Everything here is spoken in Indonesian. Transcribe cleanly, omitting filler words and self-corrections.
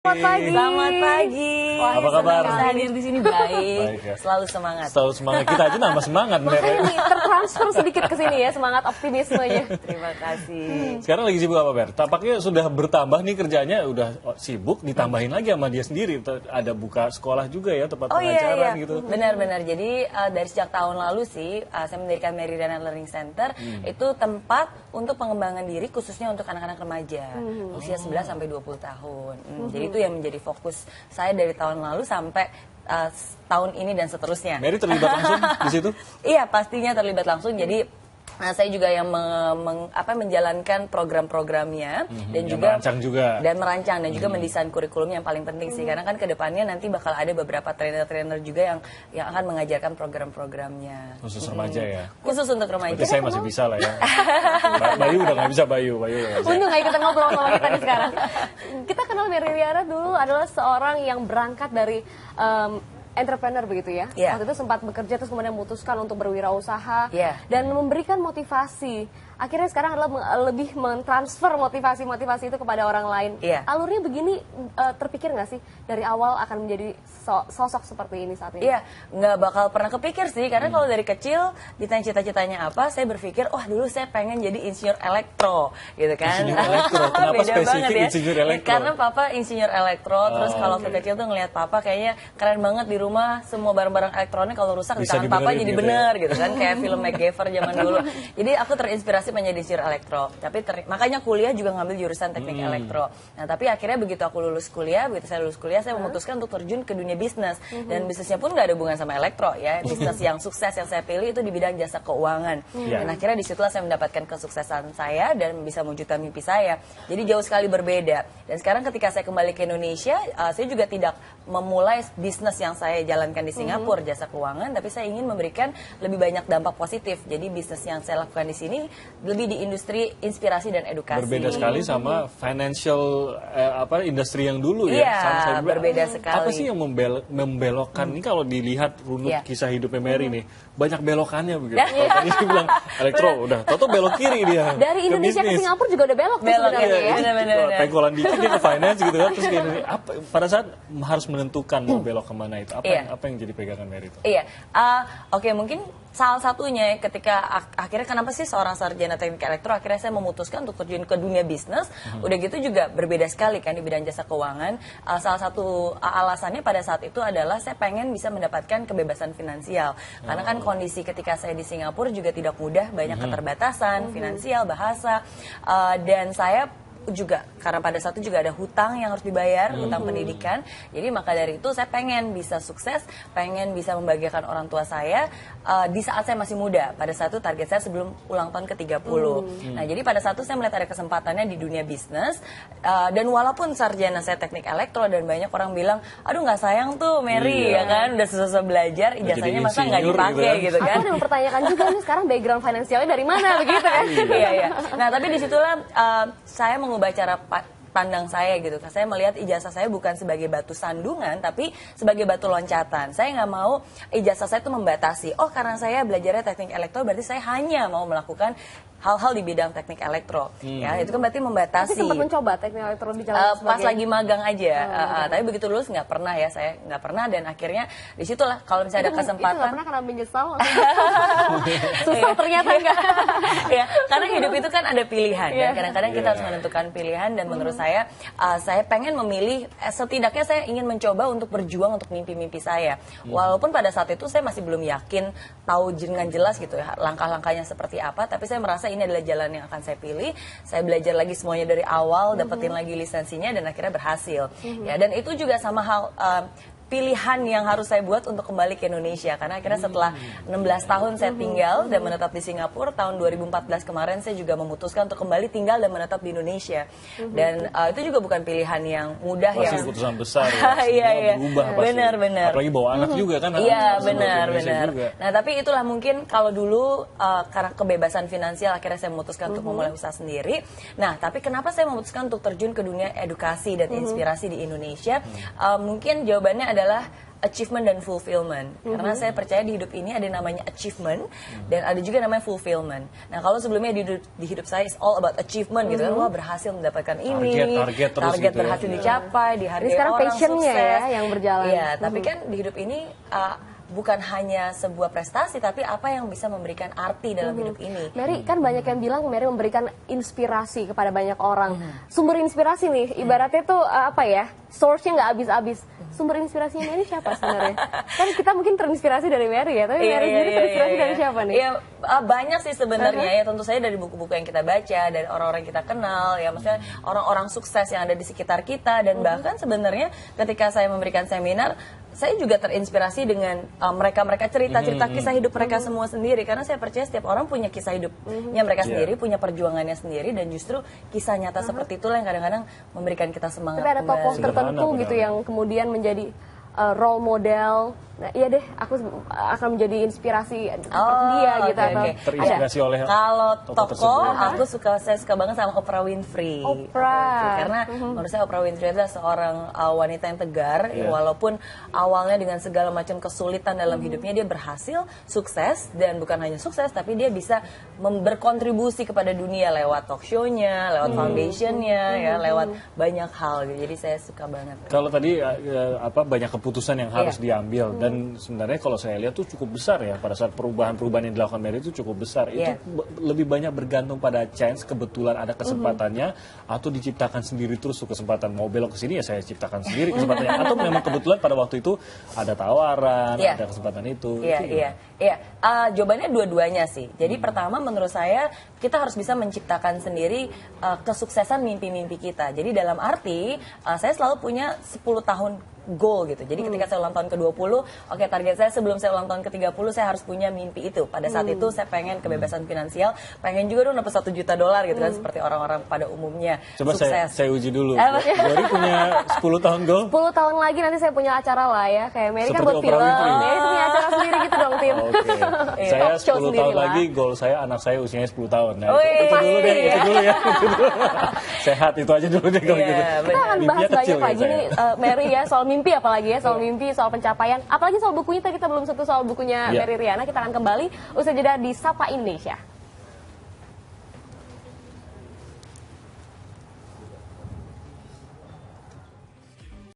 Selamat pagi. Selamat pagi. Wah, apa kabar? Bisa hadir di sini baik. Ya. Selalu semangat. Selalu semangat. Kita aja nambah semangat. Makanya tertransfer sedikit ke sini ya semangat optimismenya. Terima kasih. Sekarang lagi sibuk apa, Ber? Tampaknya sudah bertambah nih kerjanya, udah sibuk, ditambahin lagi sama dia sendiri. Ada buka sekolah juga ya, tempat pengajaran gitu. Benar-benar. Jadi dari sejak tahun lalu sih, saya mendirikan Meridiana Learning Center. Itu tempat untuk pengembangan diri khususnya untuk anak-anak remaja. Usia 11 sampai 20 tahun. Jadi itu yang menjadi fokus saya dari tahun lalu sampai tahun ini dan seterusnya. Mary terlibat langsung di situ? Iya, pastinya terlibat langsung. Jadi saya juga yang menjalankan program-programnya dan merancang dan juga mendesain kurikulum yang paling penting sih, karena kan kedepannya nanti bakal ada beberapa trainer-trainer juga yang akan mengajarkan program-programnya. Khusus remaja ya? Khusus untuk remaja. Berarti saya masih bisa lah ya. Bayu udah nggak bisa, Bayu. Untung nggak ikutan ngobrol sama kita nih sekarang. Kita kenal Meridiana dulu adalah seorang yang berangkat dari entrepreneur begitu ya. Waktu itu sempat bekerja terus kemudian memutuskan untuk berwirausaha dan memberikan motivasi. Akhirnya sekarang adalah lebih mentransfer motivasi-motivasi itu kepada orang lain. Alurnya begini, terpikir nggak sih dari awal akan menjadi sosok seperti ini saat ini? Iya, nggak bakal pernah kepikir sih, karena kalau dari kecil ditanya cita-citanya apa, saya berpikir, wah dulu saya pengen jadi insinyur elektro, gitu kan. Insinyur elektro, kenapa beda spesifik banget ya. insinyur elektro? Karena papa insinyur elektro, terus kalau waktu kecil tuh ngelihat papa kayaknya keren banget di rumah, semua barang-barang elektronik kalau rusak di tangan papa jadi bener gitu kan, kayak film MacGyver zaman dulu. Jadi aku terinspirasi menjadi insinyur elektro, tapi makanya kuliah juga ngambil jurusan teknik elektro. Nah tapi akhirnya begitu aku lulus kuliah, saya memutuskan untuk terjun ke dunia bisnis, dan bisnisnya pun nggak ada hubungan sama elektro ya. Bisnis yang sukses yang saya pilih itu di bidang jasa keuangan, dan akhirnya disitulah saya mendapatkan kesuksesan saya dan bisa mewujudkan mimpi saya. Jadi jauh sekali berbeda. Dan sekarang ketika saya kembali ke Indonesia, saya juga tidak memulai bisnis yang saya jalankan di Singapura, jasa keuangan, tapi saya ingin memberikan lebih banyak dampak positif. Jadi bisnis yang saya lakukan di sini lebih di industri inspirasi dan edukasi. Berbeda sekali sama financial industri yang dulu ya. Iya, berbeda sekali. Apa sih yang membelokkan ini kalau dilihat runut kisah hidupnya Mary nih, banyak belokannya begitu. Kalau tadi dia bilang elektro, udah toto belok kiri dia. Dari Indonesia ke Singapura juga udah belok sebenarnya ya. Benar. Pengkolan dikit dia ke finance gitu kan, terus ke Indonesia. Pada saat harus menentukan mau belok kemana itu, apa yang jadi pegangan Mary itu? Iya, oke, mungkin salah satunya ketika akhirnya kenapa sih seorang sarjana teknik elektro akhirnya saya memutuskan untuk terjun ke dunia bisnis. Udah gitu juga berbeda sekali kan di bidang jasa keuangan. Salah satu alasannya pada saat itu adalah saya pengen bisa mendapatkan kebebasan finansial, karena kan kondisi ketika saya di Singapura juga tidak mudah, banyak keterbatasan finansial, bahasa, dan saya juga karena pada saat itu juga ada hutang yang harus dibayar, hutang pendidikan. Jadi maka dari itu saya pengen bisa sukses, pengen bisa membahagiakan orang tua saya di saat saya masih muda. Pada saat itu target saya sebelum ulang tahun ke-30. Nah, jadi pada saat itu saya melihat ada kesempatannya di dunia bisnis, dan walaupun sarjana saya teknik elektro dan banyak orang bilang, aduh nggak sayang tuh Mary ya kan, udah susah belajar, ijazahnya masa nggak dipakai gitu kan. Aku udah mempertanyakan juga nih sekarang background finansialnya dari mana begitu kan. Iya. Nah, tapi disitulah saya mengubah cara pandang saya gitu. Saya melihat ijazah saya bukan sebagai batu sandungan, tapi sebagai batu loncatan. Saya nggak mau ijazah saya itu membatasi. Oh, karena saya belajarnya teknik elektro, berarti saya hanya mau melakukan hal-hal di bidang teknik elektro. Ya, itu kan berarti membatasi. Tapi sempat mencoba teknik elektro di jalan pas lagi magang aja. Tapi begitu lulus nggak pernah ya, saya nggak pernah, dan akhirnya disitulah kalau misalnya ada kesempatan. Itu nggak pernah karena menyesal. Susah ternyata enggak. Ya, karena hidup itu kan ada pilihan. Dan kadang-kadang kita harus menentukan pilihan, dan menurut saya pengen memilih, setidaknya saya ingin mencoba untuk berjuang untuk mimpi-mimpi saya. Walaupun pada saat itu saya masih belum yakin, tahu dengan jelas gitu ya langkah-langkahnya seperti apa, tapi saya merasa ini adalah jalan yang akan saya pilih. Saya belajar lagi semuanya dari awal, dapetin lagi lisensinya, dan akhirnya berhasil. Ya, dan itu juga sama hal pilihan yang harus saya buat untuk kembali ke Indonesia, karena akhirnya setelah 16 tahun saya tinggal dan menetap di Singapura, tahun 2014 kemarin saya juga memutuskan untuk kembali tinggal dan menetap di Indonesia. Dan itu juga bukan pilihan yang mudah. Pasti yang keputusan besar ya. Iya. Berubah pasti. Benar. Apalagi bawa anak juga kan. Iya, benar. Nah, tapi itulah mungkin kalau dulu karena kebebasan finansial akhirnya saya memutuskan untuk memulai usaha sendiri. Nah, tapi kenapa saya memutuskan untuk terjun ke dunia edukasi dan inspirasi di Indonesia? Mungkin jawabannya adalah achievement dan fulfillment. Karena saya percaya di hidup ini ada namanya achievement dan ada juga namanya fulfillment. Nah, kalau sebelumnya di hidup saya is all about achievement gitu kan, wah berhasil mendapatkan ini, target berhasil dicapai, dihargai orang, passionnya sukses. Ya yang berjalan. Iya, tapi kan di hidup ini bukan hanya sebuah prestasi, tapi apa yang bisa memberikan arti dalam hidup ini. Mary, kan banyak yang bilang Mary memberikan inspirasi kepada banyak orang. Sumber inspirasi nih, ibaratnya tuh apa ya, source-nya nggak habis-habis. Sumber inspirasinya Mary siapa sebenarnya? Kan kita mungkin terinspirasi dari Mary ya, tapi Mary sendiri terinspirasi dari siapa nih? Iya, banyak sih sebenarnya ya, tentu saja dari buku-buku yang kita baca, dari orang-orang yang kita kenal, ya maksudnya orang-orang sukses yang ada di sekitar kita, dan bahkan sebenarnya ketika saya memberikan seminar, saya juga terinspirasi dengan mereka-mereka cerita-cerita kisah hidup mereka semua sendiri, karena saya percaya setiap orang punya kisah hidupnya mereka sendiri, punya perjuangannya sendiri, dan justru kisah nyata seperti itulah yang kadang-kadang memberikan kita semangat. Tapi ada tokoh tertentu gitu yang kemudian menjadi role model. Nah, iya deh, aku akan menjadi inspirasi seperti dia gitu. Atau terinspirasi oleh kalau tokoh, saya suka banget sama Oprah Winfrey. Oprah. Karena menurut saya Oprah Winfrey adalah seorang wanita yang tegar, walaupun awalnya dengan segala macam kesulitan dalam hidupnya dia berhasil, sukses, dan bukan hanya sukses, tapi dia bisa berkontribusi kepada dunia lewat talk show-nya, lewat foundation-nya, ya, lewat banyak hal. Jadi saya suka banget. Kalau tadi banyak keputusan yang harus diambil, dan sebenarnya kalau saya lihat tuh cukup besar ya pada saat perubahan-perubahan yang dilakukan Mary itu cukup besar. Itu lebih banyak bergantung pada chance, kebetulan ada kesempatannya, atau diciptakan sendiri terus tuh kesempatan. Mau belok ke sini ya saya ciptakan sendiri kesempatannya, atau memang kebetulan pada waktu itu ada tawaran, ada kesempatan itu. Iya. Jawabannya dua-duanya sih. Jadi pertama menurut saya kita harus bisa menciptakan sendiri kesuksesan mimpi-mimpi kita. Jadi dalam arti saya selalu punya 10 tahun goal gitu. Jadi ketika saya ulang tahun ke-20, oke, target saya sebelum saya ulang tahun ke-30 saya harus punya mimpi itu. Pada saat itu saya pengen kebebasan finansial, pengen juga dong dapat $1 juta gitu kan, seperti orang-orang pada umumnya. Coba sukses. saya uji dulu. Mary punya 10 tahun goal? 10 tahun lagi nanti saya punya acara lah ya, kayak Mary kan buat film. Mary punya acara sendiri gitu dong, Tim. Saya 10 tahun lagi goal saya anak saya usianya 10 tahun. Nah, itu dulu deh, itu dulu ya. Sehat itu aja dulu deh kalau gitu. Kita akan bahas banyak lagi nih Mary ya, soal mimpi apalagi ya, soal mimpi, soal pencapaian, apalagi soal bukunya. Kita belum sentuh soal bukunya Mary Riana. Kita akan kembali usai jeda di Sapa Indonesia.